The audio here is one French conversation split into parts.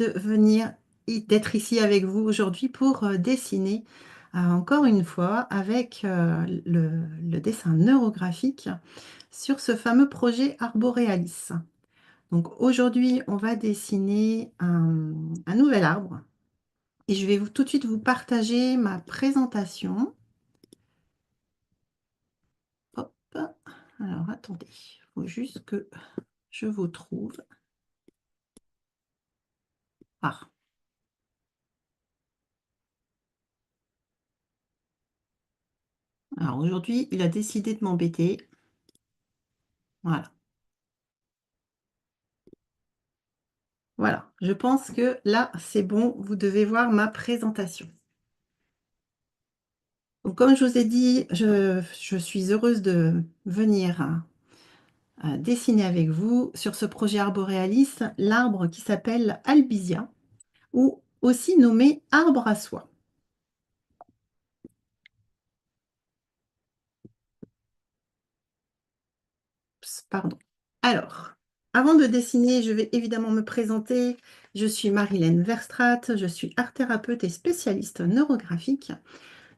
de venir et d'être ici avec vous aujourd'hui pour dessiner encore une fois avec le dessin neurographique sur ce fameux projet Arborealis. Donc aujourd'hui, on va dessiner un nouvel arbre et je vais tout de suite vous partager ma présentation. Hop. Alors attendez, il faut juste que je vous trouve. Ah, alors aujourd'hui, il a décidé de m'embêter. Voilà. Voilà, je pense que là, c'est bon, vous devez voir ma présentation. Donc comme je vous ai dit, je suis heureuse de venir, dessiner avec vous sur ce projet Arborealis, l'arbre qui s'appelle Albizia ou aussi nommé arbre à soie. Pardon. Alors, avant de dessiner, je vais évidemment me présenter. Je suis Marilène Verstraete, je suis art-thérapeute et spécialiste neurographique.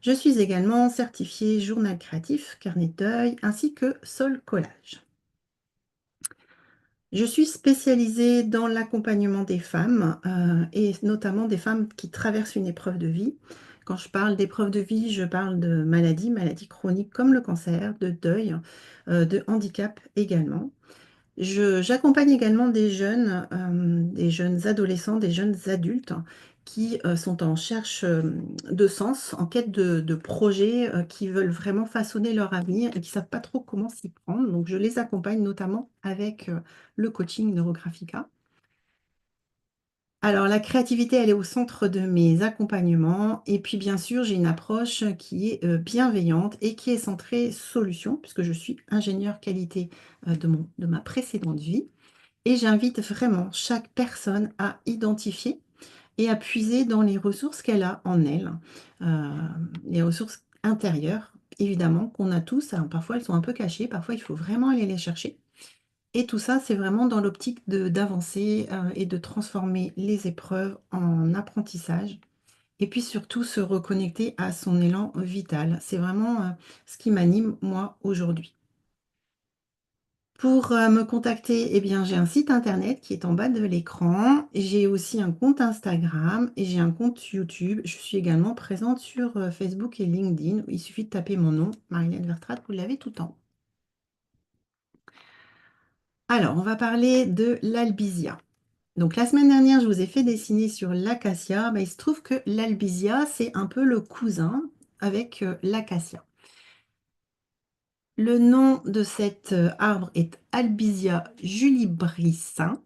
Je suis également certifiée journal créatif, carnet de deuil, ainsi que sol collage. Je suis spécialisée dans l'accompagnement des femmes et notamment des femmes qui traversent une épreuve de vie. Quand je parle d'épreuve de vie, je parle de maladies chroniques comme le cancer, de deuil, de handicap également. J'accompagne également des jeunes adolescents, des jeunes adultes qui sont en recherche de sens, en quête de projets, qui veulent vraiment façonner leur avenir et qui ne savent pas trop comment s'y prendre. Donc, je les accompagne notamment avec le coaching Neurographica. Alors, la créativité, elle est au centre de mes accompagnements. Et puis, bien sûr, j'ai une approche qui est bienveillante et qui est centrée solution, puisque je suis ingénieure qualité de ma précédente vie. Et j'invite vraiment chaque personne à identifier et à puiser dans les ressources qu'elle a en elle, euh, les ressources intérieures, évidemment, qu'on a tous. Alors, parfois, elles sont un peu cachées, parfois, il faut vraiment aller les chercher. Et tout ça, c'est vraiment dans l'optique d'avancer et de transformer les épreuves en apprentissage. Et puis surtout, se reconnecter à son élan vital. C'est vraiment ce qui m'anime, moi, aujourd'hui. Pour me contacter, eh bien, j'ai un site internet qui est en bas de l'écran. J'ai aussi un compte Instagram et j'ai un compte YouTube. Je suis également présente sur Facebook et LinkedIn. Il suffit de taper mon nom, Marilène Verstraete, vous l'avez tout en haut. Alors, on va parler de l'albizia. Donc, la semaine dernière, je vous ai fait dessiner sur l'acacia. Il se trouve que l'albizia, c'est un peu le cousin avec l'acacia. Le nom de cet arbre est Albizia julibrissin.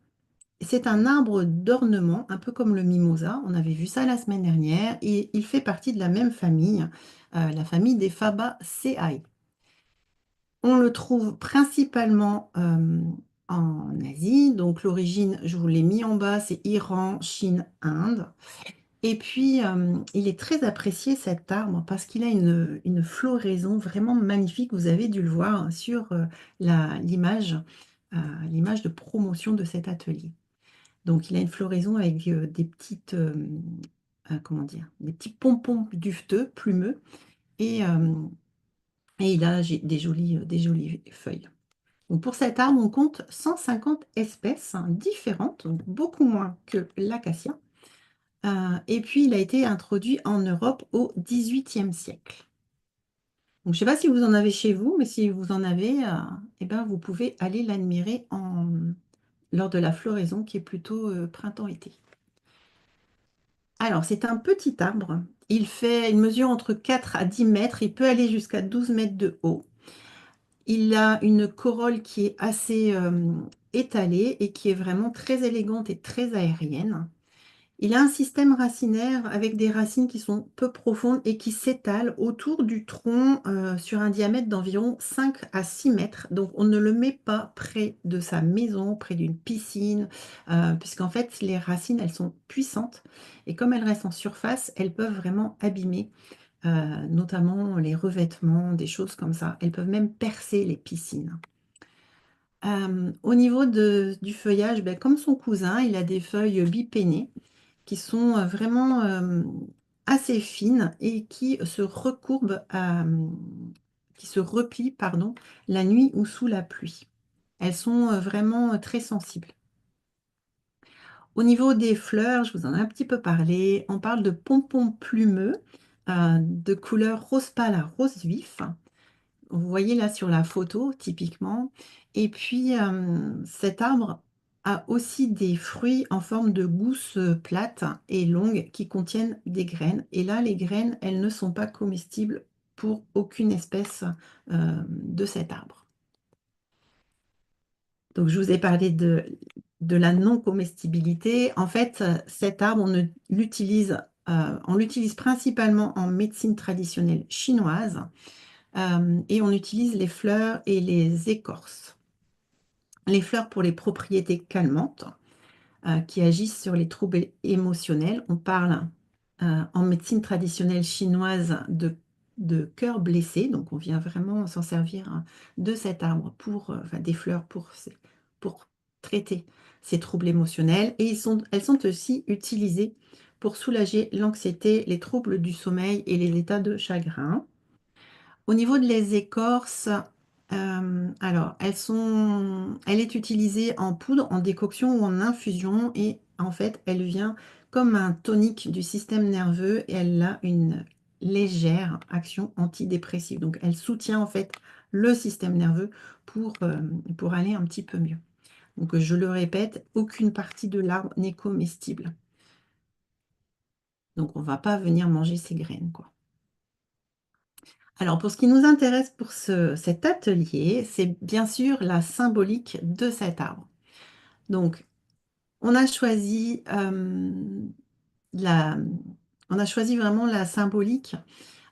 C'est un arbre d'ornement, un peu comme le mimosa. On avait vu ça la semaine dernière. Et il fait partie de la même famille, la famille des Fabaceae. On le trouve principalement en Asie. Donc l'origine, je vous l'ai mis en bas, c'est Iran, Chine, Inde. Et puis, il est très apprécié cet arbre parce qu'il a une floraison vraiment magnifique. Vous avez dû le voir sur l'image, l'image de promotion de cet atelier. Donc, il a une floraison avec des petites, comment dire, des petits pompons dufteux, plumeux, et, euh, et il a des jolies feuilles. Donc, pour cet arbre, on compte 150 espèces différentes, donc beaucoup moins que l'acacia. Et puis, il a été introduit en Europe au XVIIIe siècle. Donc, je ne sais pas si vous en avez chez vous, mais si vous en avez, eh ben, vous pouvez aller l'admirer lors de la floraison qui est plutôt printemps-été. Alors, c'est un petit arbre. Il mesure entre 4 à 10 mètres. Il peut aller jusqu'à 12 mètres de haut. Il a une corolle qui est assez étalée et qui est vraiment très élégante et très aérienne. Il a un système racinaire avec des racines qui sont peu profondes et qui s'étalent autour du tronc sur un diamètre d'environ 5 à 6 mètres. Donc on ne le met pas près de sa maison, près d'une piscine, puisqu'en fait les racines, elles sont puissantes et comme elles restent en surface, elles peuvent vraiment abîmer notamment les revêtements, des choses comme ça. Elles peuvent même percer les piscines. Au niveau du feuillage, ben, comme son cousin, il a des feuilles bipennées qui sont vraiment assez fines et qui se recourbent, qui se replient, pardon, la nuit ou sous la pluie. Elles sont vraiment très sensibles. Au niveau des fleurs, je vous en ai un petit peu parlé. On parle de pompons plumeux de couleur rose pâle à rose vif. Vous voyez là sur la photo, typiquement. Et puis, cet arbre a aussi des fruits en forme de gousses plates et longues qui contiennent des graines. Et là, les graines, elles ne sont pas comestibles pour aucune espèce de cet arbre. Donc, je vous ai parlé de la non-comestibilité. En fait, cet arbre, on l'utilise principalement en médecine traditionnelle chinoise et on utilise les fleurs et les écorces. Les fleurs pour les propriétés calmantes qui agissent sur les troubles émotionnels. On parle en médecine traditionnelle chinoise de cœur blessé, donc on vient vraiment s'en servir de cet arbre enfin, des fleurs pour traiter ces troubles émotionnels. Et elles sont aussi utilisées pour soulager l'anxiété, les troubles du sommeil et les états de chagrin. Au niveau de les écorces, alors elle est utilisée en poudre, en décoction ou en infusion et en fait, elle vient comme un tonique du système nerveux et elle a une légère action antidépressive. Donc elle soutient en fait le système nerveux pour aller un petit peu mieux. Donc je le répète, aucune partie de l'arbre n'est comestible. Donc on ne va pas venir manger ses graines, quoi. Alors, pour ce qui nous intéresse pour cet atelier, c'est bien sûr la symbolique de cet arbre. Donc, on a choisi, la, on a choisi vraiment la symbolique,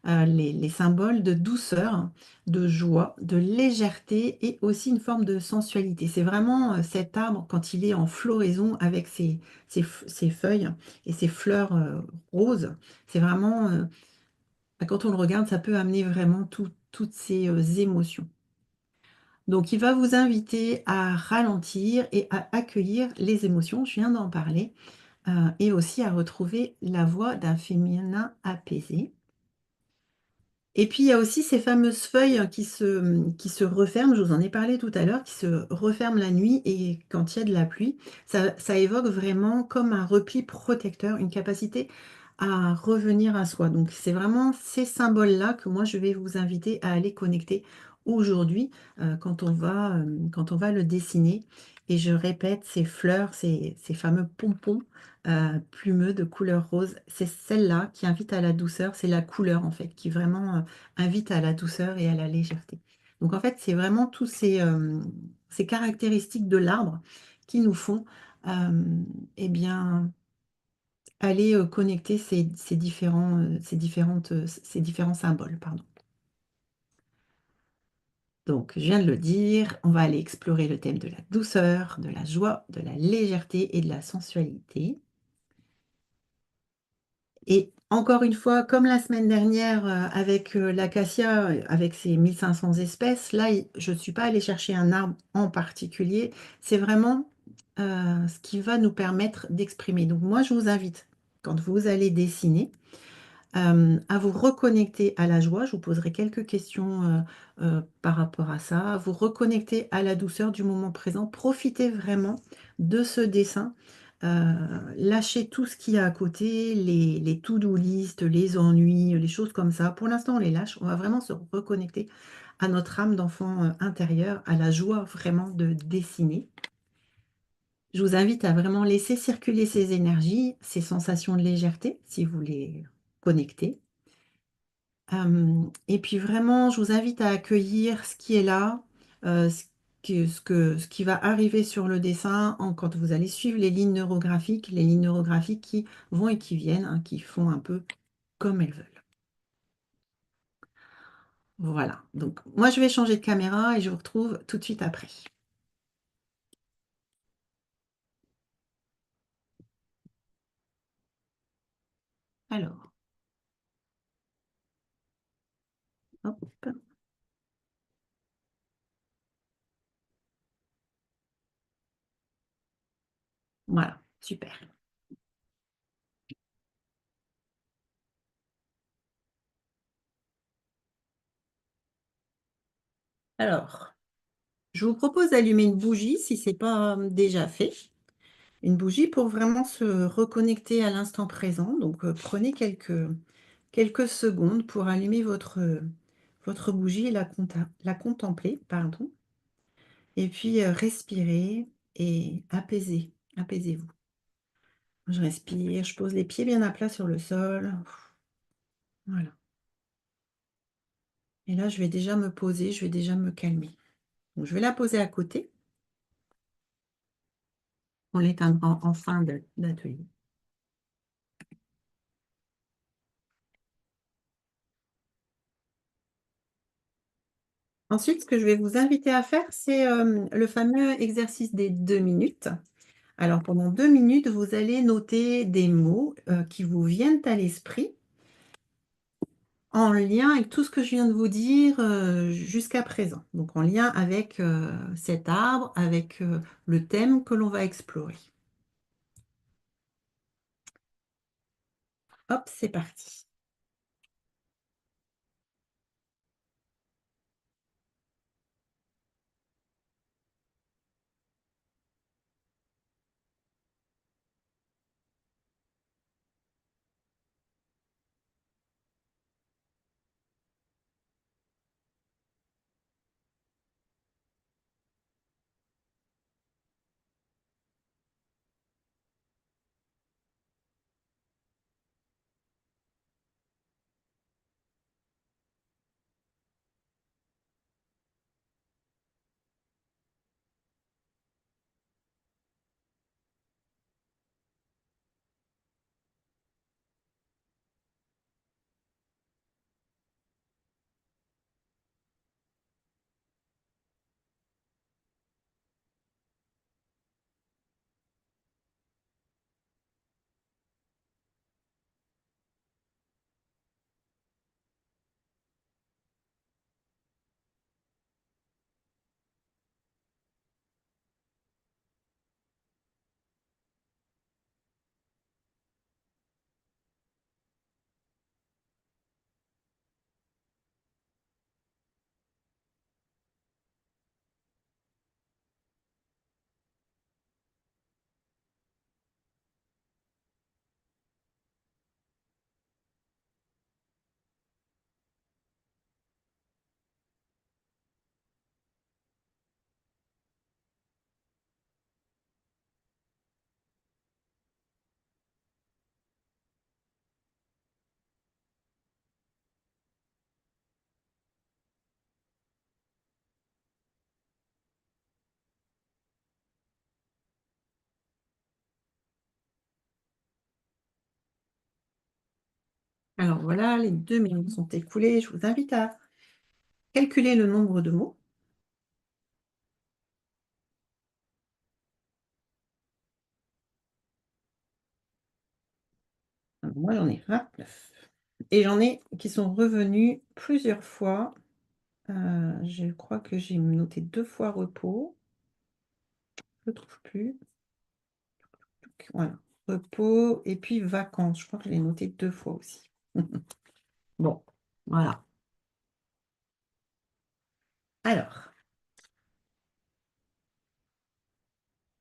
les symboles de douceur, de joie, de légèreté et aussi une forme de sensualité. C'est vraiment cet arbre, quand il est en floraison avec ses feuilles et ses fleurs roses, c'est vraiment bah, quand on le regarde, ça peut amener vraiment toutes ces émotions. Donc, il va vous inviter à ralentir et à accueillir les émotions, je viens d'en parler, et aussi à retrouver la voix d'un féminin apaisé. Et puis, il y a aussi ces fameuses feuilles qui se referment, je vous en ai parlé tout à l'heure, qui se referment la nuit et quand il y a de la pluie, ça évoque vraiment comme un repli protecteur, une capacité à revenir à soi. Donc, c'est vraiment ces symboles-là que moi, je vais vous inviter à aller connecter aujourd'hui quand on va le dessiner. Et je répète, ces fleurs, ces fameux pompons plumeux de couleur rose, c'est celle-là qui invite à la douceur, c'est la couleur en fait qui vraiment invite à la douceur et à la légèreté. Donc en fait, c'est vraiment tous ces caractéristiques de l'arbre qui nous font eh bien, aller connecter ces différents symboles. Pardon. Donc, je viens de le dire, on va aller explorer le thème de la douceur, de la joie, de la légèreté et de la sensualité. Et encore une fois, comme la semaine dernière avec l'acacia, avec ses 1500 espèces, là, je ne suis pas allée chercher un arbre en particulier. C'est vraiment ce qui va nous permettre d'exprimer. Donc moi, je vous invite, quand vous allez dessiner, à vous reconnecter à la joie. Je vous poserai quelques questions par rapport à ça. Vous reconnecter à la douceur du moment présent. Profitez vraiment de ce dessin. Lâchez tout ce qu'il y a à côté, les to-do list, les ennuis, les choses comme ça. Pour l'instant, on les lâche. On va vraiment se reconnecter à notre âme d'enfant intérieur, à la joie vraiment de dessiner. Je vous invite à vraiment laisser circuler ces énergies, ces sensations de légèreté, si vous les connectez. Et puis vraiment, je vous invite à accueillir ce qui est là, ce qui va arriver sur le dessin quand vous allez suivre les lignes neurographiques qui vont et qui viennent, hein, qui font un peu comme elles veulent. Voilà, donc moi je vais changer de caméra et je vous retrouve tout de suite après. Alors, hop. Voilà, super. Alors, je vous propose d'allumer une bougie si c'est pas déjà fait. Une bougie pour vraiment se reconnecter à l'instant présent. Donc, prenez quelques secondes pour allumer votre bougie et la contempler, pardon. Et puis, respirez et apaisez-vous. Je respire, je pose les pieds bien à plat sur le sol. Voilà. Et là, je vais déjà me poser, je vais déjà me calmer. Donc, je vais la poser à côté. On l'éteindra en fin d'atelier. Ensuite, ce que je vais vous inviter à faire, c'est le fameux exercice des 2 minutes. Alors, pendant 2 minutes, vous allez noter des mots qui vous viennent à l'esprit en lien avec tout ce que je viens de vous dire jusqu'à présent. Donc, en lien avec cet arbre, avec le thème que l'on va explorer. Hop, c'est parti. Alors voilà, les 2 minutes sont écoulées. Je vous invite à calculer le nombre de mots. Alors, moi, j'en ai 29. Et j'en ai qui sont revenus plusieurs fois. Je crois que j'ai noté 2 fois repos. Je ne le trouve plus. Voilà. Repos et puis vacances. Je crois que je l'ai noté 2 fois aussi. Bon, voilà. Alors,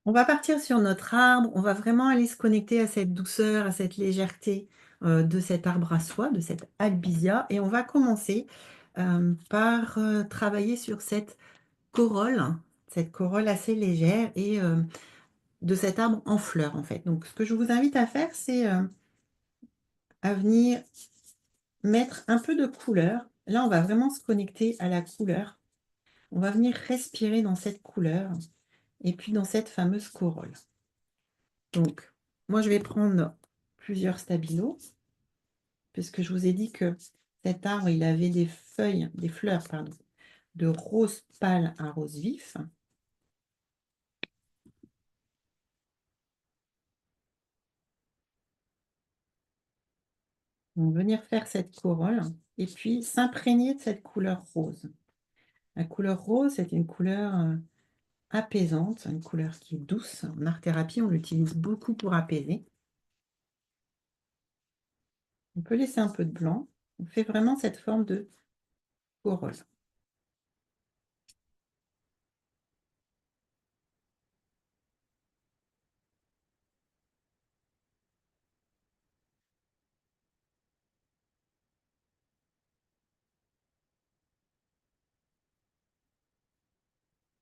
on va partir sur notre arbre. On va vraiment aller se connecter à cette douceur, à cette légèreté de cet arbre à soie, de cette albizia. Et on va commencer par travailler sur cette corolle assez légère et de cet arbre en fleurs, en fait. Donc, ce que je vous invite à faire, c'est à venir mettre un peu de couleur. Là, on va vraiment se connecter à la couleur. On va venir respirer dans cette couleur et puis dans cette fameuse corolle. Donc, moi, je vais prendre plusieurs stabilos, puisque je vous ai dit que cet arbre, il avait des feuilles, des fleurs, pardon, de rose pâle à rose vif. On va venir faire cette corolle et puis s'imprégner de cette couleur rose. La couleur rose, c'est une couleur apaisante, une couleur qui est douce. En art-thérapie, on l'utilise beaucoup pour apaiser. On peut laisser un peu de blanc. On fait vraiment cette forme de peau rose.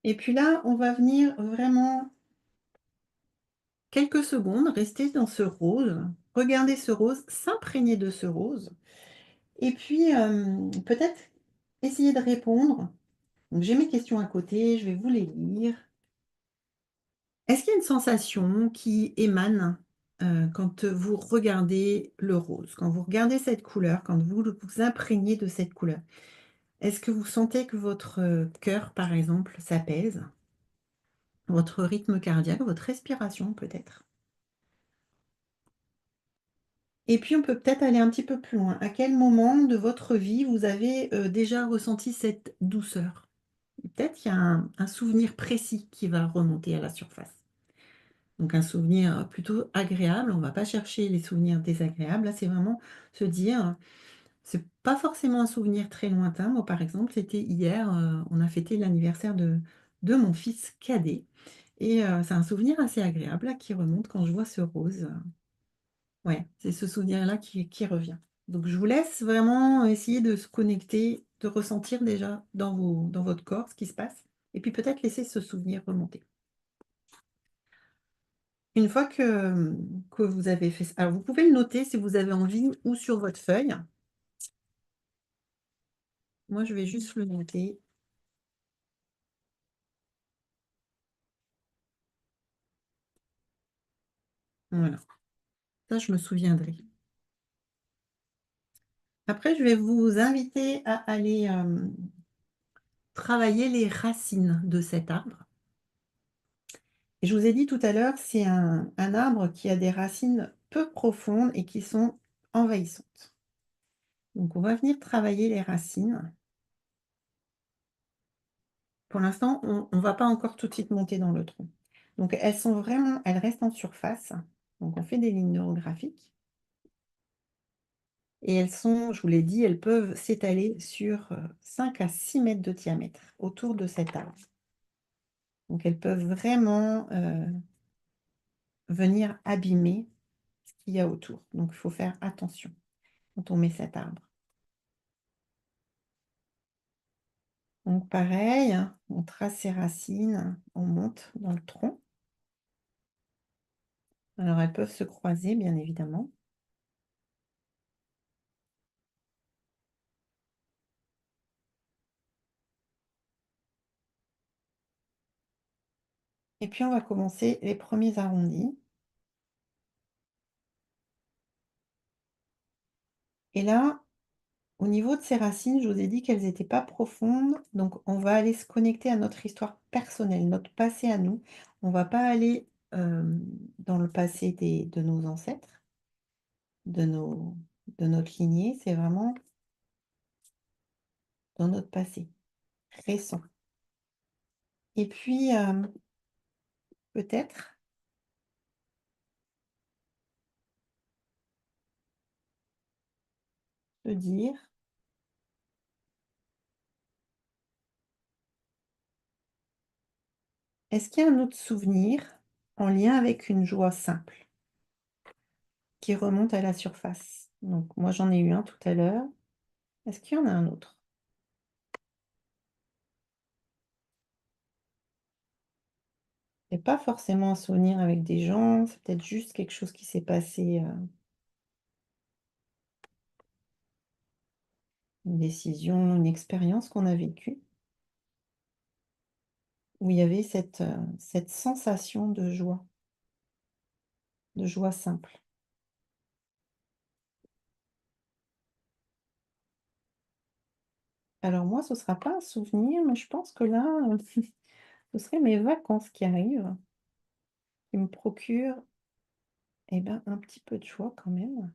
Et puis là, on va venir vraiment quelques secondes rester dans ce rose, regarder ce rose, s'imprégner de ce rose et puis, peut-être essayer de répondre. Donc j'ai mes questions à côté, je vais vous les lire. Est-ce qu'il y a une sensation qui émane, quand vous regardez le rose? Quand vous regardez cette couleur, quand vous vous imprégnez de cette couleur? Est-ce que vous sentez que votre, cœur, par exemple, s'apaise? Votre rythme cardiaque, votre respiration peut-être? Et puis on peut peut-être aller un petit peu plus loin. À quel moment de votre vie vous avez, déjà ressenti cette douceur? Peut-être qu'il y a un souvenir précis qui va remonter à la surface. Donc un souvenir, plutôt agréable, on ne va pas chercher les souvenirs désagréables. Là, c'est vraiment se dire, c'est pas forcément un souvenir très lointain. Moi, par exemple, c'était hier, on a fêté l'anniversaire de mon fils cadet et c'est un souvenir assez agréable là qui remonte quand je vois ce rose. Ouais, c'est ce souvenir-là qui revient. Donc je vous laisse vraiment essayer de se connecter, de ressentir déjà dans votre corps ce qui se passe et puis peut-être laisser ce souvenir remonter. Une fois que vous avez fait ç alors vous pouvez le noter si vous avez envie ou sur votre feuille. Moi, je vais juste le noter. Voilà, ça je me souviendrai. Après, je vais vous inviter à aller, travailler les racines de cet arbre. Et je vous ai dit tout à l'heure, c'est un arbre qui a des racines peu profondes et qui sont envahissantes. Donc on va venir travailler les racines. Pour l'instant, on ne va pas encore tout de suite monter dans le tronc. Donc elles restent en surface. Donc on fait des lignes neurographiques et elles sont, je vous l'ai dit, elles peuvent s'étaler sur, 5 à 6 mètres de diamètre autour de cet arbre. Donc elles peuvent vraiment, venir abîmer ce qu'il y a autour. Donc il faut faire attention quand on met cet arbre. Donc pareil, hein, on trace ses racines, on monte dans le tronc. Alors elles peuvent se croiser bien évidemment. Et puis on va commencer les premiers arrondis. Et là, au niveau de ces racines, je vous ai dit qu'elles n'étaient pas profondes, donc on va aller se connecter à notre histoire personnelle, notre passé à nous. On va pas aller, dans le passé de nos ancêtres, de nos de notre lignée, c'est vraiment dans notre passé, récent. Et puis, peut-être se dire: «Est-ce qu'il y a un autre souvenir en lien avec une joie simple qui remonte à la surface?» Donc moi, j'en ai eu un tout à l'heure. Est-ce qu'il y en a un autre? C'est pas forcément un souvenir avec des gens, c'est peut-être juste quelque chose qui s'est passé, une décision, une expérience qu'on a vécue, où il y avait cette sensation de joie simple. Alors moi, ce sera pas un souvenir, mais je pense que là, ce serait mes vacances qui arrivent, qui me procurent, eh ben, un petit peu de joie quand même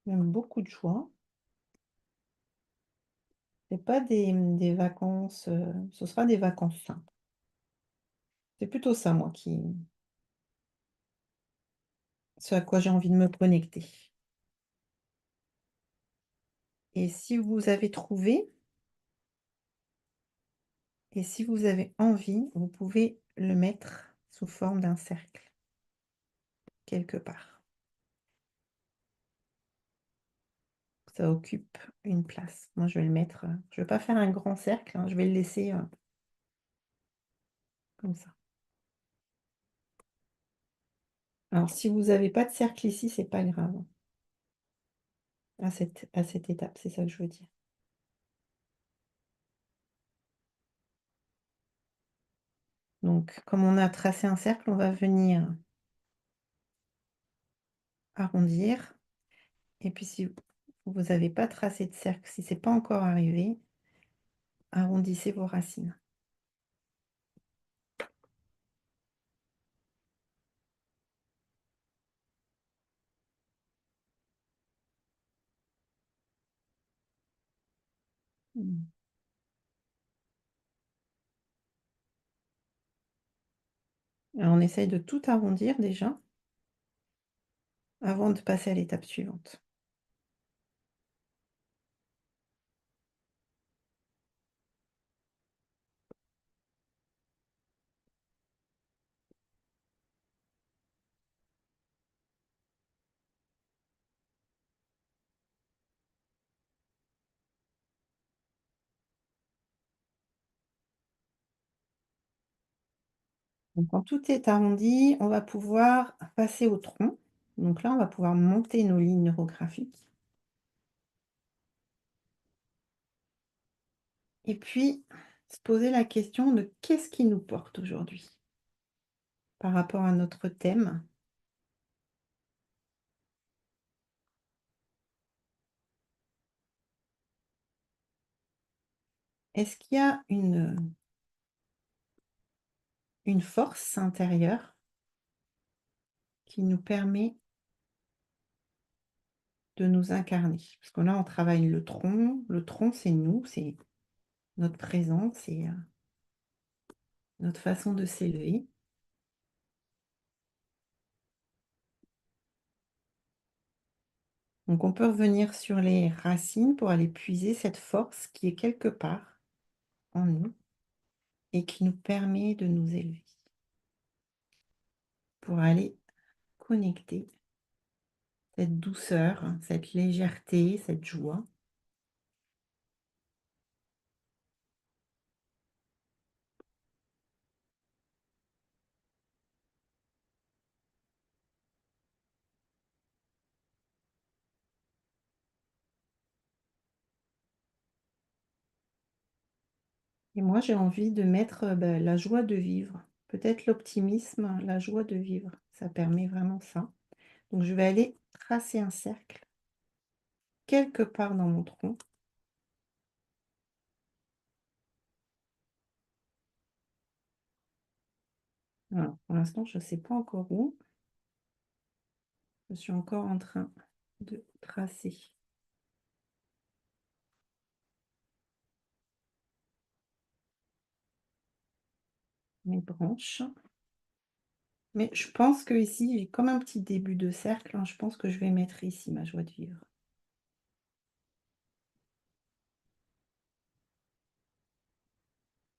beaucoup de joie. C'est pas des vacances, ce sera des vacances simples. C'est plutôt ça, moi, ce à quoi j'ai envie de me connecter. Et si vous avez trouvé et si vous avez envie, vous pouvez le mettre sous forme d'un cercle, quelque part. Ça occupe une place. Moi, je vais le mettre, je vais pas faire un grand cercle, hein, je vais le laisser, comme ça. Alors si vous avez pas de cercle ici, c'est pas grave, hein, à cette étape, c'est ça que je veux dire. Donc comme on a tracé un cercle, on va venir arrondir et puis si vous n'avez pas tracé de cercle, si c'est pas encore arrivé, arrondissez vos racines. Mmh. Alors on essaye de tout arrondir déjà, avant de passer à l'étape suivante. Donc quand tout est arrondi, on va pouvoir passer au tronc. Donc là, on va pouvoir monter nos lignes neurographiques. Et puis, se poser la question de qu'est-ce qui nous porte aujourd'hui par rapport à notre thème? Est-ce qu'il y a une force intérieure qui nous permet de nous incarner? Parce que là, on travaille le tronc. Le tronc, c'est nous, c'est notre présence, c'est notre façon de s'élever. Donc, on peut revenir sur les racines pour aller puiser cette force qui est quelque part en nous et qui nous permet de nous élever, pour aller connecter cette douceur, cette légèreté, cette joie. Et moi, j'ai envie de mettre bah, la joie de vivre, peut-être l'optimisme, la joie de vivre. Ça permet vraiment ça. Donc, je vais aller tracer un cercle quelque part dans mon tronc. Voilà. Pour l'instant, je ne sais pas encore où. Je suis encore en train de tracer mes branches. Mais je pense que ici, j'ai comme un petit début de cercle, hein. Je pense que je vais mettre ici ma joie de vivre.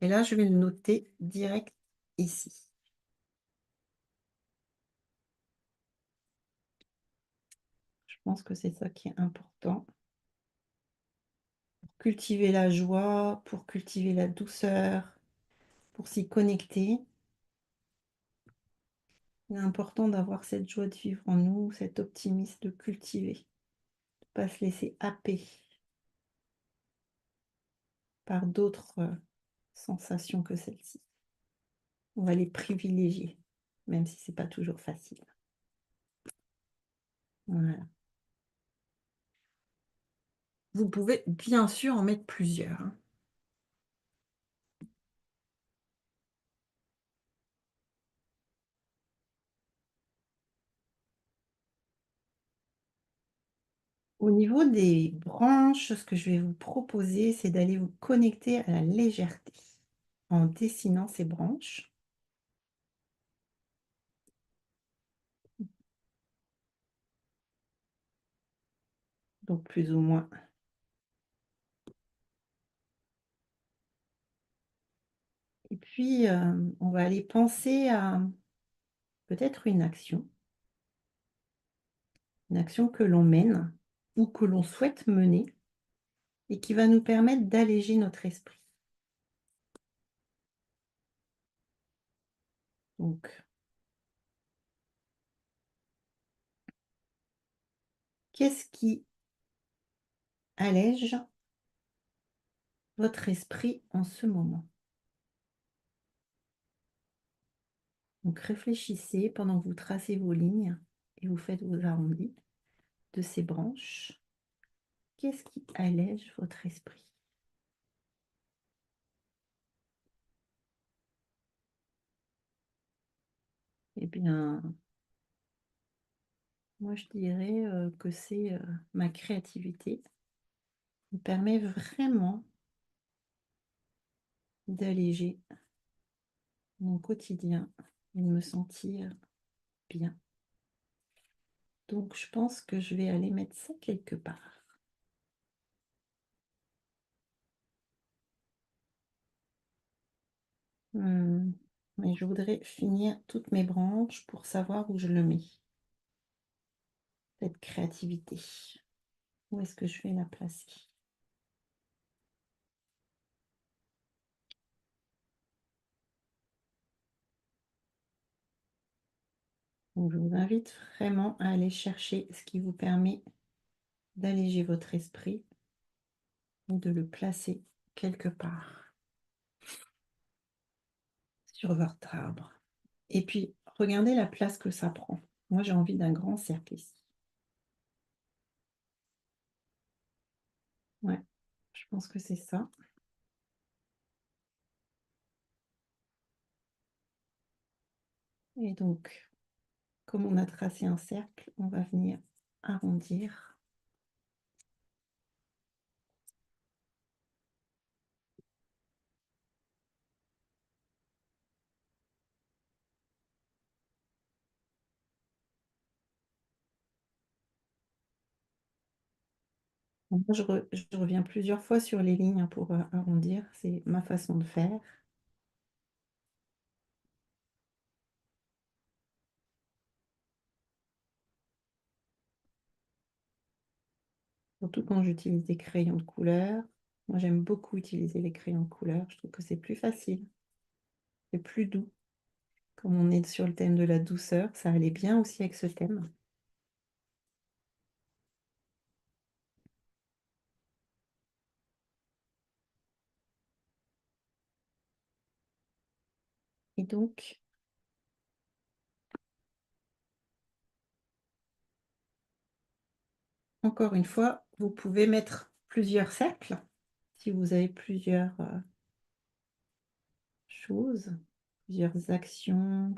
Et là, je vais le noter direct ici. Je pense que c'est ça qui est important. Pour cultiver la joie, pour cultiver la douceur, pour s'y connecter. Il est important d'avoir cette joie de vivre en nous, cet optimisme de cultiver, de ne pas se laisser happer par d'autres sensations que celle-ci. On va les privilégier, même si c'est pas toujours facile. Voilà. Vous pouvez bien sûr en mettre plusieurs, hein. Au niveau des branches, ce que je vais vous proposer, c'est d'aller vous connecter à la légèreté en dessinant ces branches. donc plus ou moins. Et puis, on va aller penser à peut-être une action que l'on mène ou que l'on souhaite mener et qui va nous permettre d'alléger notre esprit. Donc, qu'est-ce qui allège votre esprit en ce moment? Donc, réfléchissez pendant que vous tracez vos lignes et vous faites vos arrondis de ces branches. Qu'est-ce qui allège votre esprit? Eh bien, moi, je dirais que c'est ma créativité qui me permet vraiment d'alléger mon quotidien et de me sentir bien. Donc, je pense que je vais aller mettre ça quelque part. Mais je voudrais finir toutes mes branches pour savoir où je le mets, cette créativité. Où est-ce que je vais la placer? Donc, je vous invite vraiment à aller chercher ce qui vous permet d'alléger votre esprit et de le placer quelque part sur votre arbre. Et puis, regardez la place que ça prend. Moi, j'ai envie d'un grand cercle ici. Ouais, je pense que c'est ça. Et donc, comme on a tracé un cercle, on va venir arrondir. Moi, je reviens plusieurs fois sur les lignes pour arrondir. C'est ma façon de faire. Surtout quand j'utilise des crayons de couleur. Moi, j'aime beaucoup utiliser les crayons de couleur. Je trouve que c'est plus facile, c'est plus doux. Comme on est sur le thème de la douceur, ça allait bien aussi avec ce thème. Et donc, encore une fois, vous pouvez mettre plusieurs cercles si vous avez plusieurs choses, plusieurs actions,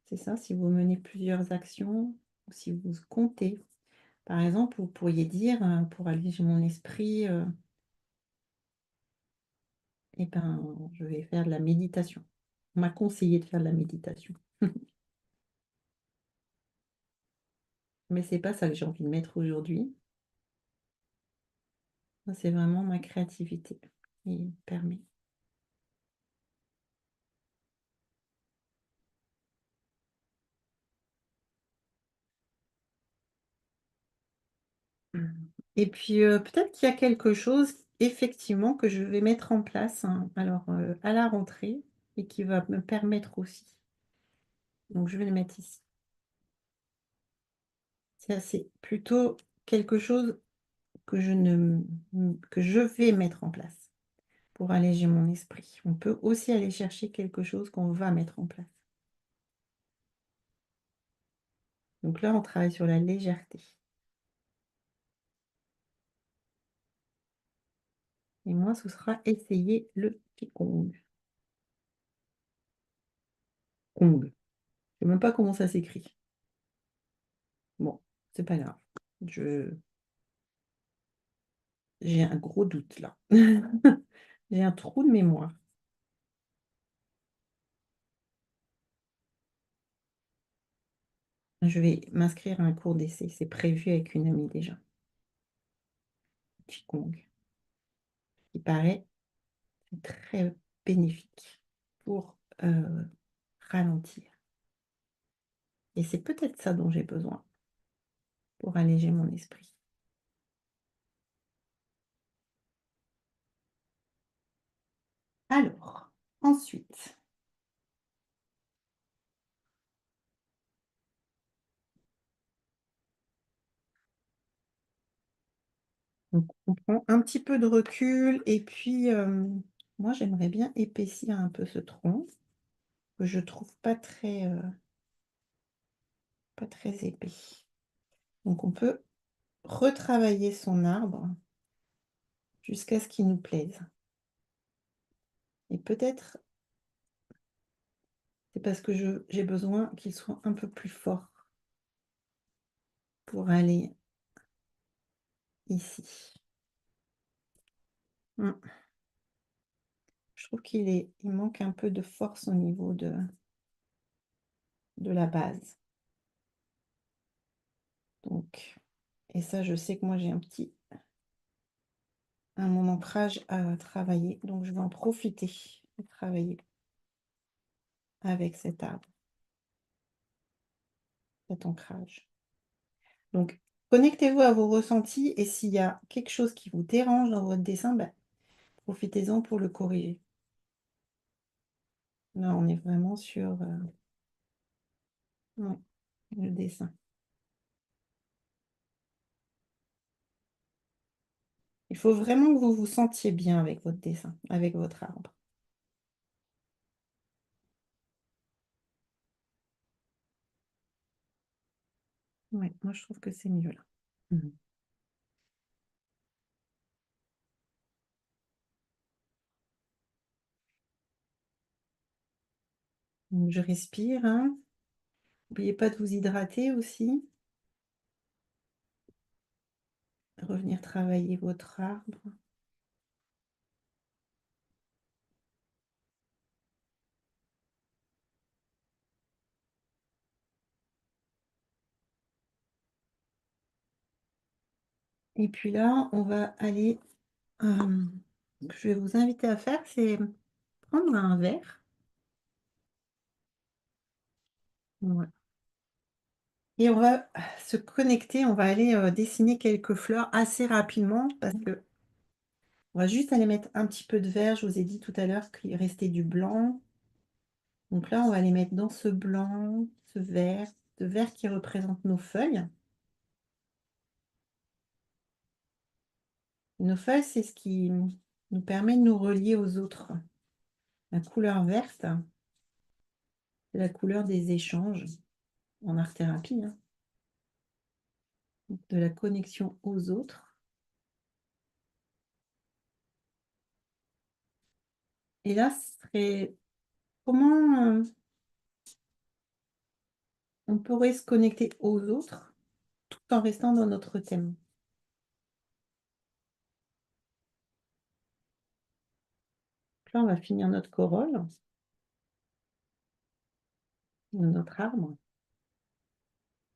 c'est ça, si vous menez plusieurs actions, ou si vous comptez. Par exemple, vous pourriez dire, pour alléger mon esprit, eh ben, je vais faire de la méditation. On m'a conseillé de faire de la méditation. Mais c'est pas ça que j'ai envie de mettre aujourd'hui. Ça, c'est vraiment ma créativité qui me permet. Et puis, peut-être qu'il y a quelque chose, effectivement, que je vais mettre en place, hein, alors, à la rentrée et qui va me permettre aussi. Donc je vais le mettre ici. Ça, c'est plutôt quelque chose que que je vais mettre en place pour alléger mon esprit. On peut aussi aller chercher quelque chose qu'on va mettre en place. Donc là, on travaille sur la légèreté. Et moi, ce sera essayer le Qigong. Kong. Je sais même pas comment ça s'écrit. Bon, c'est pas grave. J'ai un gros doute là. J'ai un trou de mémoire. Je vais m'inscrire à un cours d'essai. C'est prévu avec une amie déjà. Qigong. Il paraît très bénéfique pour ralentir. Et c'est peut-être ça dont j'ai besoin pour alléger mon esprit. Alors, ensuite, donc, on prend un petit peu de recul et puis moi j'aimerais bien épaissir un peu ce tronc que je trouve pas très épais. Donc on peut retravailler son arbre jusqu'à ce qu'il nous plaise. Et peut-être c'est parce que j'ai besoin qu'il soit un peu plus fort pour aller ici. Mm. Je trouve il manque un peu de force au niveau de la base. Donc, et ça, je sais que moi j'ai mon ancrage à travailler, donc je vais en profiter de travailler avec cet arbre, cet ancrage. Donc, connectez-vous à vos ressentis et s'il y a quelque chose qui vous dérange dans votre dessin, ben, profitez-en pour le corriger. Là, on est vraiment sur ouais, le dessin. Il faut vraiment que vous vous sentiez bien avec votre dessin, avec votre arbre. Ouais, moi, je trouve que c'est mieux là. Mhm. Donc, je respire, hein. N'oubliez pas de vous hydrater aussi. Revenir travailler votre arbre. Et puis là, on va aller, ce que je vais vous inviter à faire, c'est prendre un verre. Voilà. Et on va se connecter, on va aller dessiner quelques fleurs assez rapidement parce que on va juste aller mettre un petit peu de vert. Je vous ai dit tout à l'heure qu'il restait du blanc. Donc là, on va les mettre dans ce blanc, ce vert qui représente nos feuilles. Nos feuilles, c'est ce qui nous permet de nous relier aux autres. La couleur verte, c'est la couleur des échanges en art-thérapie, hein, de la connexion aux autres. Et là, ce serait comment on pourrait se connecter aux autres tout en restant dans notre thème. Là, on va finir notre corolle, notre arbre.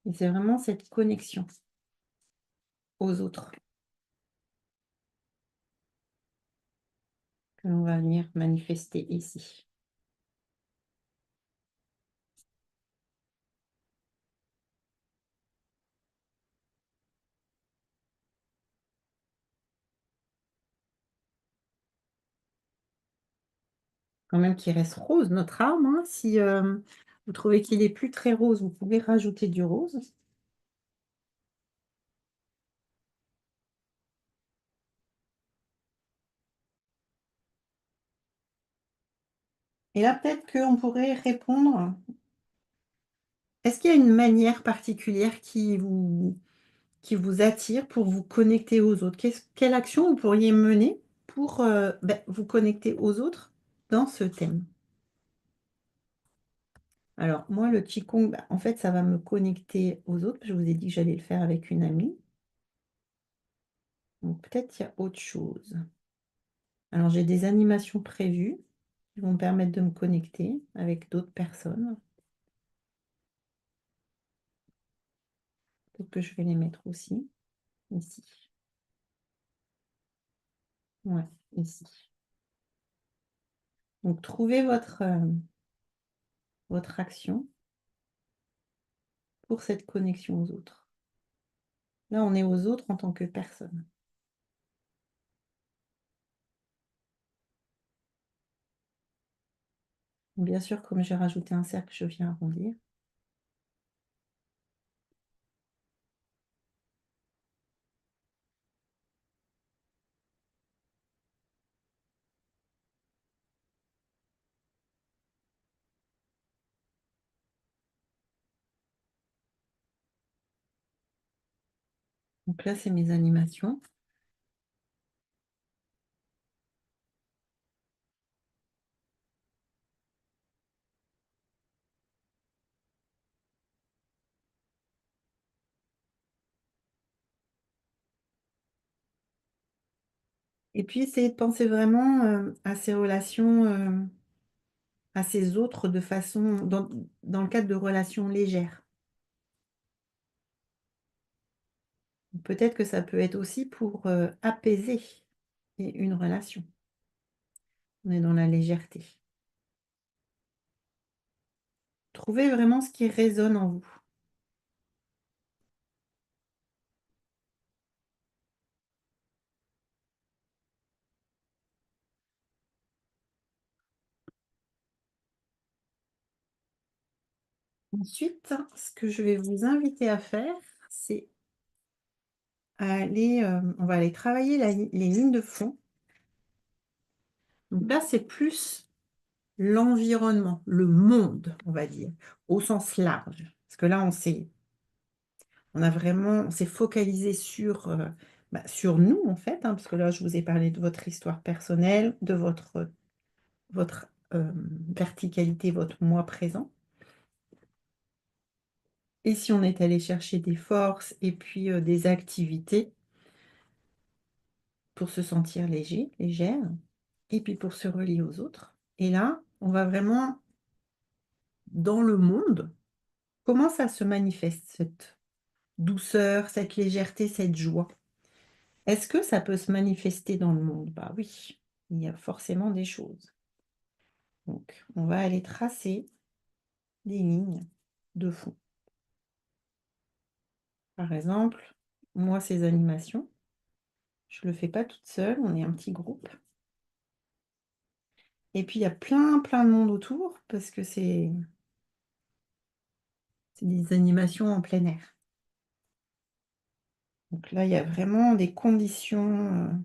Et c'est vraiment cette connexion aux autres que l'on va venir manifester ici. Quand même qu'il reste rose, notre arbre, hein. Si vous trouvez qu'il est plus très rose, vous pouvez rajouter du rose. Et là, peut-être qu'on pourrait répondre. Est-ce qu'il y a une manière particulière qui vous attire pour vous connecter aux autres? Quelle action vous pourriez mener pour vous connecter aux autres dans ce thème? Alors, moi, le Qigong, en fait, ça va me connecter aux autres. Je vous ai dit que j'allais le faire avec une amie. Donc, peut-être il y a autre chose. Alors, j'ai des animations prévues qui vont me permettre de me connecter avec d'autres personnes. Peut-être que je vais les mettre aussi, ici. Ouais, ici. Donc, trouvez votre action pour cette connexion aux autres. Là, on est aux autres en tant que personne. Bien sûr, comme j'ai rajouté un cercle, je viens arrondir. Donc là, c'est mes animations. Et puis, essayez de penser vraiment à ces relations, à ces autres de façon, dans le cadre de relations légères. Peut-être que ça peut être aussi pour apaiser une relation. On est dans la légèreté. Trouvez vraiment ce qui résonne en vous. Ensuite, ce que je vais vous inviter à faire, c'est à aller, on va aller travailler les lignes de fond. Donc là, c'est plus l'environnement, le monde, on va dire, au sens large. Parce que là, on s'est focalisé sur nous, en fait, hein, parce que là, je vous ai parlé de votre histoire personnelle, de votre verticalité, votre moi présent. Et si on est allé chercher des forces et puis des activités pour se sentir léger, légère, et puis pour se relier aux autres. Et là, on va vraiment dans le monde. Comment ça se manifeste, cette douceur, cette légèreté, cette joie? Est-ce que ça peut se manifester dans le monde? Bah oui, il y a forcément des choses. Donc, on va aller tracer des lignes de fond. Par exemple, moi, ces animations, je ne le fais pas toute seule, on est un petit groupe. Et puis, il y a plein, plein de monde autour parce que c'est des animations en plein air. Donc là, il y a vraiment des conditions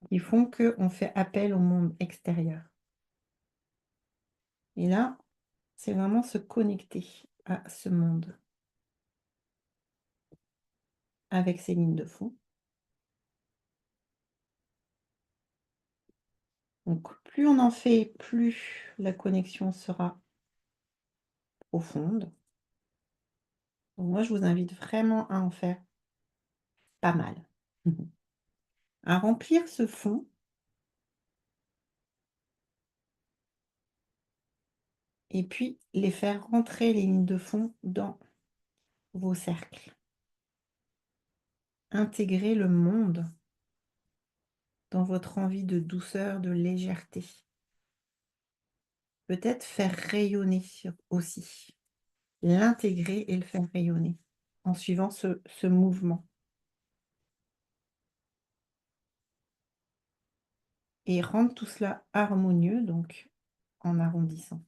qui font qu'on fait appel au monde extérieur. Et là, c'est vraiment se connecter à ce monde avec ces lignes de fond. Donc, plus on en fait, plus la connexion sera profonde. Donc, moi, je vous invite vraiment à en faire pas mal. À remplir ce fond et puis les faire rentrer les lignes de fond dans vos cercles. Intégrer le monde dans votre envie de douceur, de légèreté. Peut-être faire rayonner aussi. L'intégrer et le faire rayonner en suivant ce mouvement. Et rendre tout cela harmonieux, donc en arrondissant.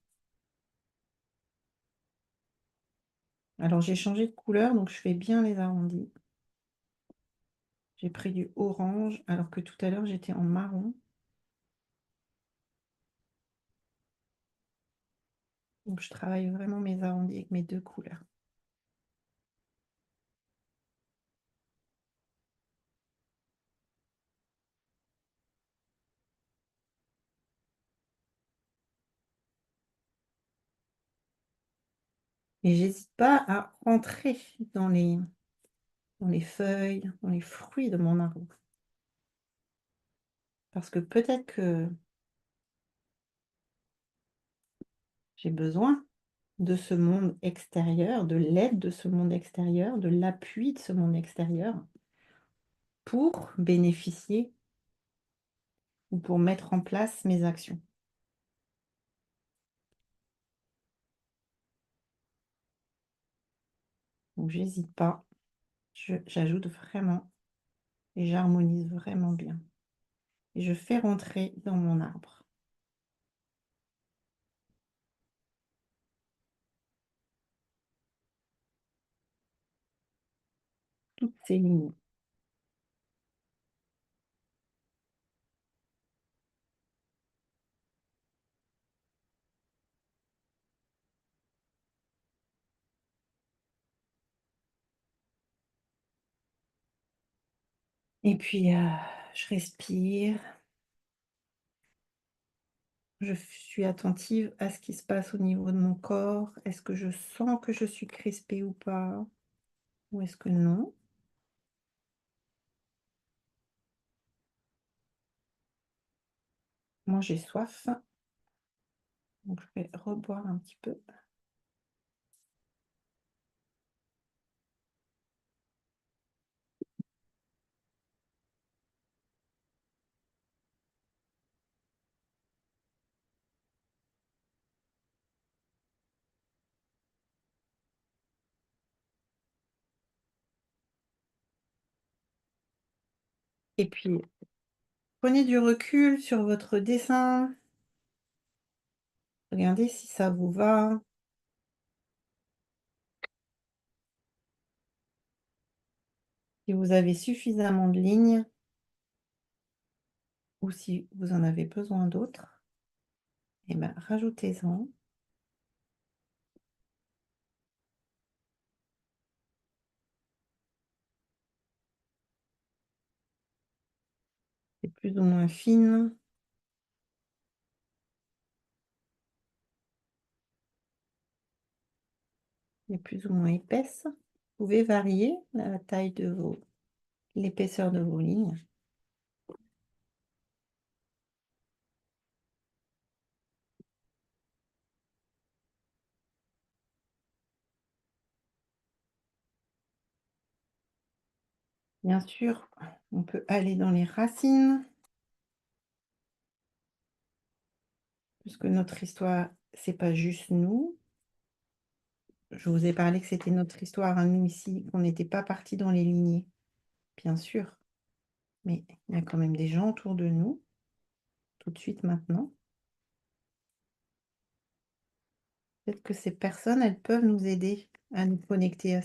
Alors j'ai changé de couleur, donc je fais bien les arrondis. J'ai pris du orange, alors que tout à l'heure j'étais en marron. Donc je travaille vraiment mes arrondis avec mes deux couleurs. Et j'hésite pas à rentrer dans les feuilles, dans les fruits de mon arbre. Parce que peut-être que J'ai besoin de ce monde extérieur, de l'aide de ce monde extérieur, de l'appui de ce monde extérieur pour bénéficier ou pour mettre en place mes actions. Donc j'hésite pas, j'ajoute vraiment et j'harmonise vraiment bien. Et je fais rentrer dans mon arbre toutes ces lignes. Et puis, je respire, je suis attentive à ce qui se passe au niveau de mon corps. Est-ce que je sens que je suis crispée ou pas? Ou est-ce que non? Moi, j'ai soif, donc je vais reboire un petit peu. Et puis, prenez du recul sur votre dessin. Regardez si ça vous va, si vous avez suffisamment de lignes ou si vous en avez besoin d'autres. Et ben, rajoutez-en. C'est plus ou moins fine, et plus ou moins épaisse. Vous pouvez varier la taille de l'épaisseur de vos lignes. Bien sûr, on peut aller dans les racines, puisque notre histoire, c'est pas juste nous. Je vous ai parlé que c'était notre histoire à nous ici, qu'on n'était pas parti dans les lignées, bien sûr. Mais il y a quand même des gens autour de nous, tout de suite maintenant. Peut-être que ces personnes, elles peuvent nous aider à nous connecter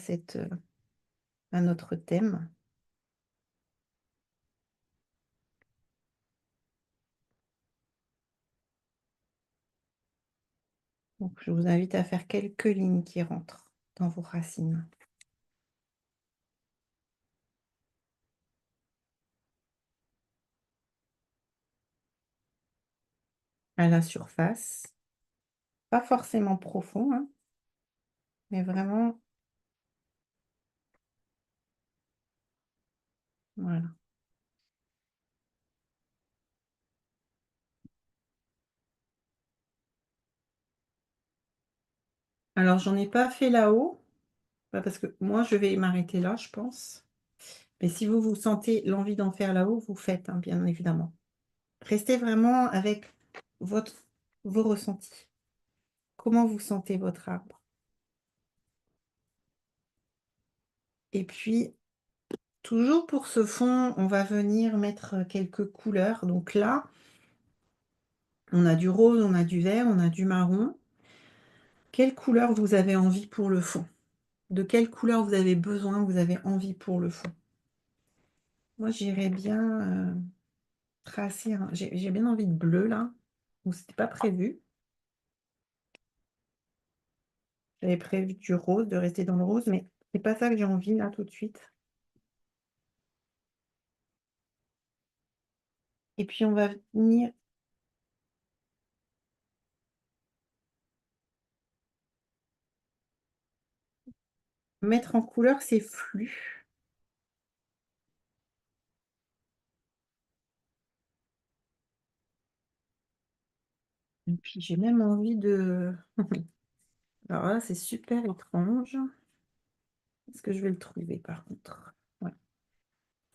à notre thème. Donc, je vous invite à faire quelques lignes qui rentrent dans vos racines. À la surface, pas forcément profond, hein, mais vraiment, voilà. Alors, j'en ai pas fait là-haut, parce que moi, je vais m'arrêter là, je pense. Mais si vous vous sentez l'envie d'en faire là-haut, vous faites, hein, bien évidemment. Restez vraiment avec votre, vos ressentis. Comment vous sentez votre arbre? Et puis, toujours pour ce fond, on va venir mettre quelques couleurs. Donc là, on a du rose, on a du vert, on a du marron. Quelle couleur vous avez envie pour le fond? De quelle couleur vous avez besoin, vous avez envie pour le fond? Moi, j'irais bien tracer j'ai bien envie de bleu là, donc c'était pas prévu. J'avais prévu du rose, de rester dans le rose, mais c'est pas ça que j'ai envie là tout de suite. Et puis on va venir mettre en couleur ces flux. Et puis j'ai même envie de... Alors là, c'est super étrange. Est-ce que je vais le trouver par contre? Ouais,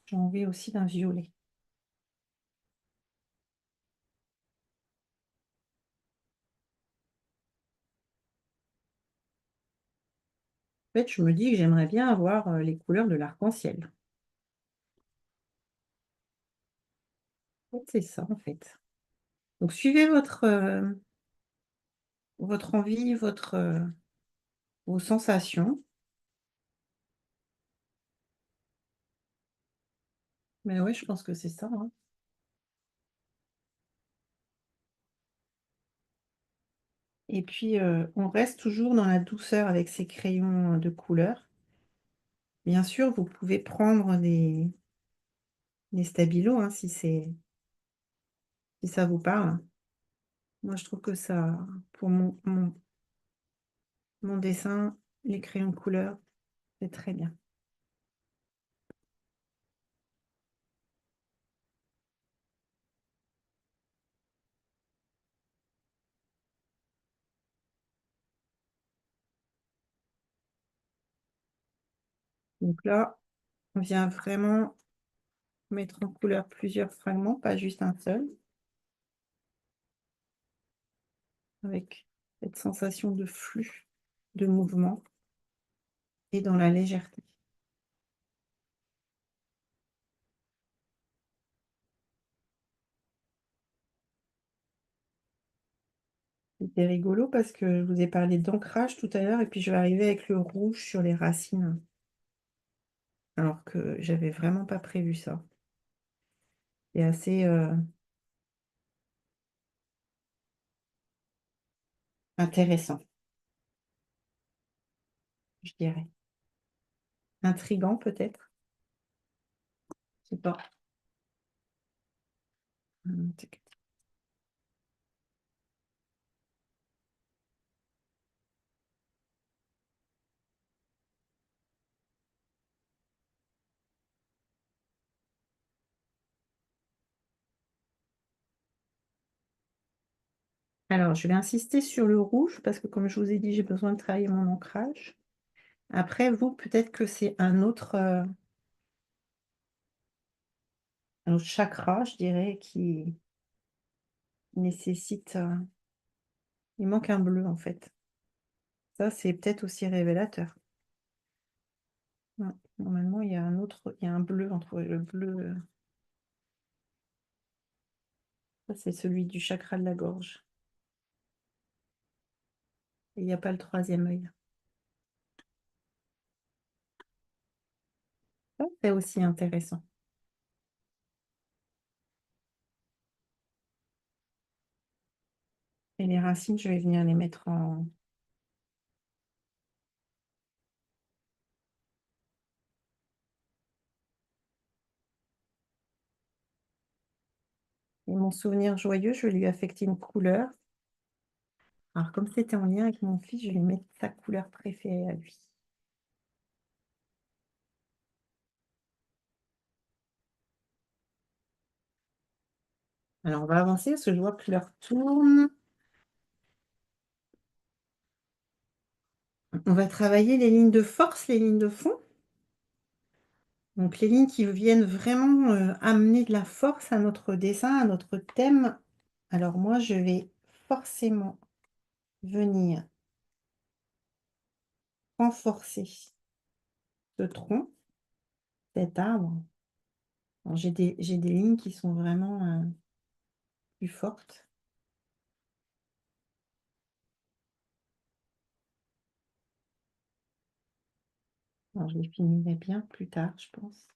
j'ai envie aussi d'un violet. En fait, je me dis que j'aimerais bien avoir les couleurs de l'arc-en-ciel. En fait, c'est ça, en fait. Donc, suivez votre envie, vos sensations. Mais oui, je pense que c'est ça, hein. Et puis, on reste toujours dans la douceur avec ces crayons de couleur. Bien sûr, vous pouvez prendre des stabilos, hein, si ça vous parle. Moi, je trouve que ça, pour mon dessin, les crayons de couleur, c'est très bien. Donc là, on vient vraiment mettre en couleur plusieurs fragments, pas juste un seul, avec cette sensation de flux, de mouvement et dans la légèreté. C'était rigolo parce que je vous ai parlé d'ancrage tout à l'heure et puis je vais arriver avec le rouge sur les racines, alors que j'avais vraiment pas prévu ça. C'est assez intéressant, je dirais. Intriguant peut-être, je sais pas. Tac. Alors, je vais insister sur le rouge parce que comme je vous ai dit, j'ai besoin de travailler mon ancrage. Après, vous, peut-être que c'est un autre chakra, je dirais, qui nécessite... il manque un bleu, en fait. Ça, c'est peut-être aussi révélateur. Ouais, normalement, il y a un bleu entre le bleu... ça, c'est celui du chakra de la gorge. Et il n'y a pas le troisième œil. Ça, c'est aussi intéressant. Et les racines, je vais venir les mettre en... Et mon souvenir joyeux, je vais lui affecter une couleur. Alors, comme c'était en lien avec mon fils, je vais lui mettre sa couleur préférée à lui. Alors, on va avancer parce que je vois que l'heure tourne. On va travailler les lignes de force, les lignes de fond. Donc, les lignes qui viennent vraiment amener de la force à notre dessin, à notre thème. Alors, moi, je vais forcément venir renforcer ce tronc, cet arbre. Alors, j'ai des lignes qui sont vraiment plus fortes. Alors, je les finirai bien plus tard, je pense.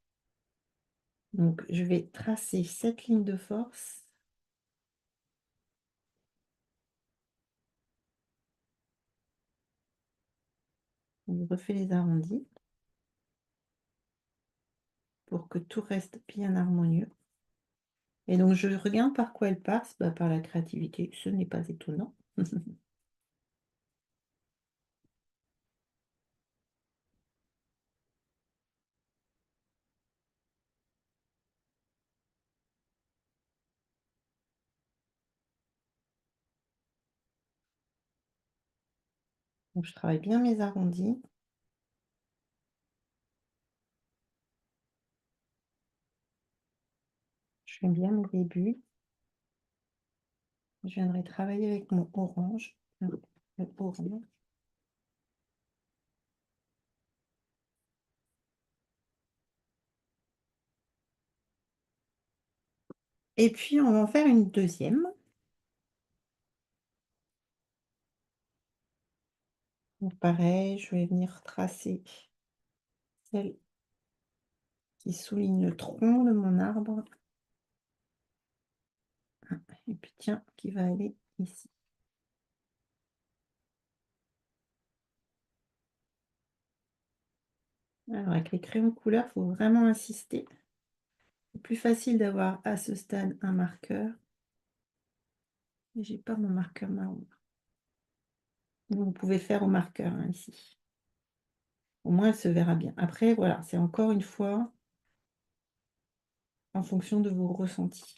Donc, je vais tracer cette ligne de force. On refait les arrondis pour que tout reste bien harmonieux. Et donc, je regarde par quoi elle passe, bah, par la créativité. Ce n'est pas étonnant. Donc, je travaille bien mes arrondis. Je fais bien mes débuts. Je viendrai travailler avec mon orange. Le orange. Et puis, on va en faire une deuxième. Donc, pareil, je vais venir tracer celle qui souligne le tronc de mon arbre. Et puis, tiens, qui va aller ici. Alors, avec les crayons de couleur, il faut vraiment insister. C'est plus facile d'avoir à ce stade un marqueur. Mais j'ai pas mon marqueur marron. Vous pouvez faire au marqueur hein, ici. Au moins, elle se verra bien. Après, voilà, c'est encore une fois en fonction de vos ressentis.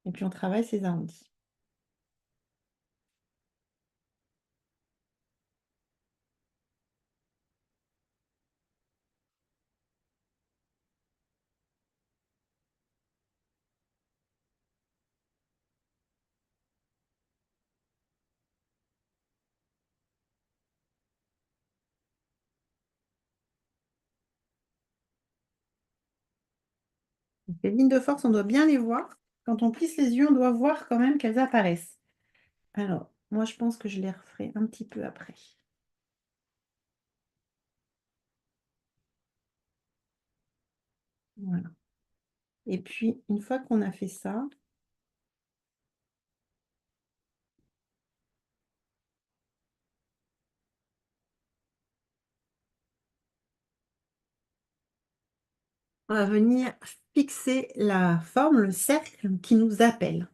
Et puis, on travaille ces arrondis. Donc, les lignes de force, on doit bien les voir. Quand on plisse les yeux, on doit voir quand même qu'elles apparaissent. Alors, moi, je pense que je les referai un petit peu après. Voilà. Et puis, une fois qu'on a fait ça, on va venir fixer la forme, le cercle qui nous appelle.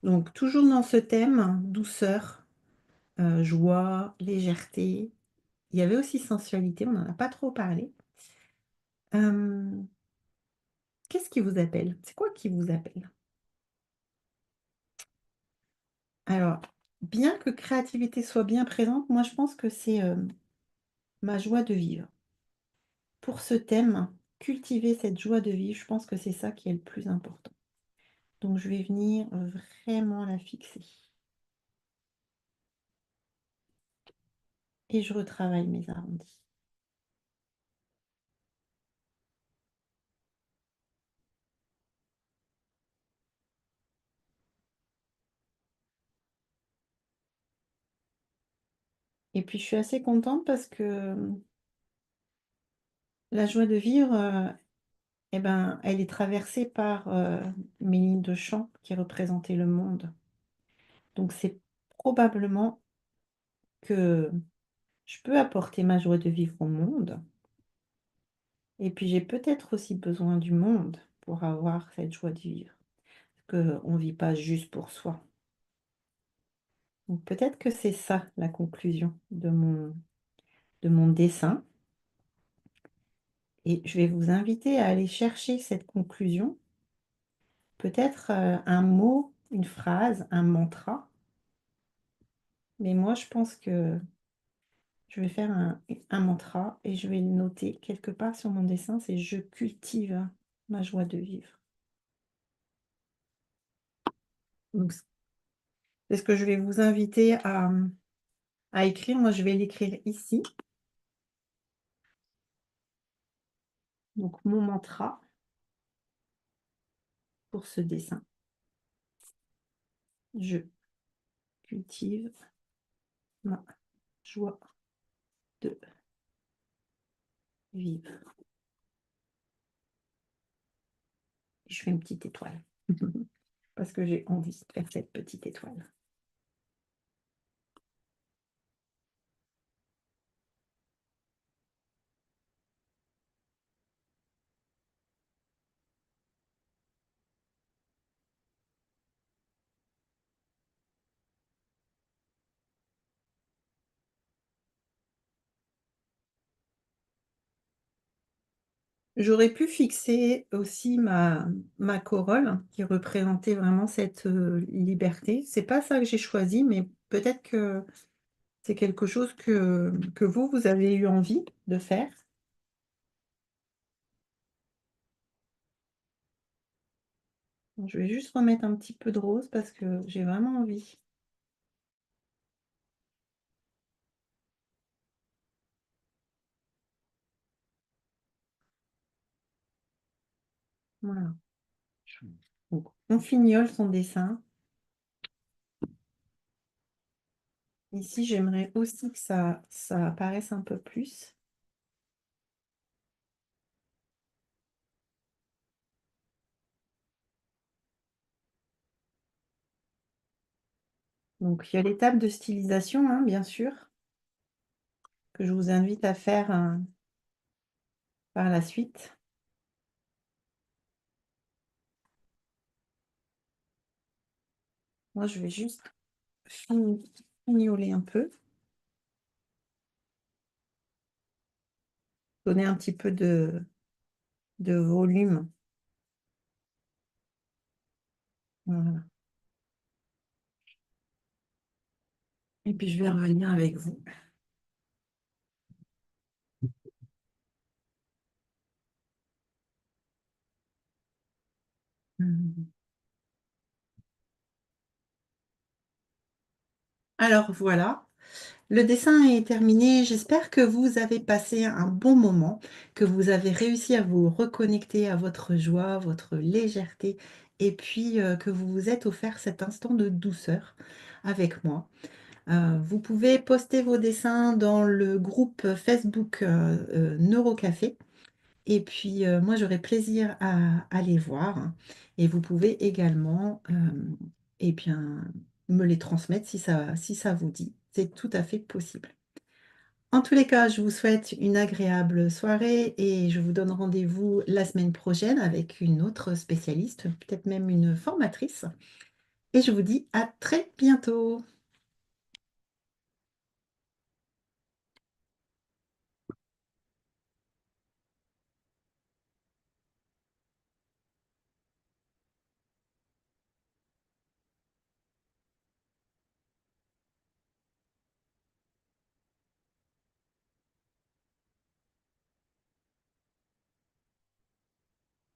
Donc, toujours dans ce thème, douceur, joie, légèreté. Il y avait aussi sensualité, on n'en a pas trop parlé. Qu'est-ce qui vous appelle? C'est quoi qui vous appelle? Alors, bien que créativité soit bien présente, moi je pense que c'est ma joie de vivre. Pour ce thème, cultiver cette joie de vivre, je pense que c'est ça qui est le plus important. Donc je vais venir vraiment la fixer. Et je retravaille mes arrondis. Et puis je suis assez contente parce que la joie de vivre, eh ben, elle est traversée par mes lignes de champ qui représentaient le monde. Donc c'est probablement que je peux apporter ma joie de vivre au monde. Et puis j'ai peut-être aussi besoin du monde pour avoir cette joie de vivre. Parce qu'on ne vit pas juste pour soi. Donc peut-être que c'est ça la conclusion de mon dessin. Et je vais vous inviter à aller chercher cette conclusion. Peut-être un mot, une phrase, un mantra. Mais moi, je pense que je vais faire un mantra et je vais le noter quelque part sur mon dessin. C'est je cultive ma joie de vivre. Donc, c'est ce que je vais vous inviter à écrire. Moi, je vais l'écrire ici. Donc, mon mantra pour ce dessin. Je cultive ma joie de vivre. Et je fais une petite étoile. Parce que j'ai envie de faire cette petite étoile. J'aurais pu fixer aussi ma corolle qui représentait vraiment cette, liberté. C'est pas ça que j'ai choisi, mais peut-être que c'est quelque chose que vous avez eu envie de faire. Je vais juste remettre un petit peu de rose parce que j'ai vraiment envie. Voilà. Donc on fignole son dessin. Ici, j'aimerais aussi que ça apparaisse un peu plus. Donc il y a l'étape de stylisation, hein, bien sûr, que je vous invite à faire, par la suite. Moi, je vais juste fignoler un peu, donner un petit peu de volume. Voilà. Et puis je vais revenir avec vous. Mmh. Alors voilà, le dessin est terminé. J'espère que vous avez passé un bon moment, que vous avez réussi à vous reconnecter à votre joie, votre légèreté et puis, que vous vous êtes offert cet instant de douceur avec moi. Vous pouvez poster vos dessins dans le groupe Facebook, Neurocafé. Et puis, moi, j'aurai plaisir à les voir et vous pouvez également, eh bien, me les transmettre si ça vous dit. C'est tout à fait possible. En tous les cas, je vous souhaite une agréable soirée et je vous donne rendez-vous la semaine prochaine avec une autre spécialiste, peut-être même une formatrice et je vous dis à très bientôt.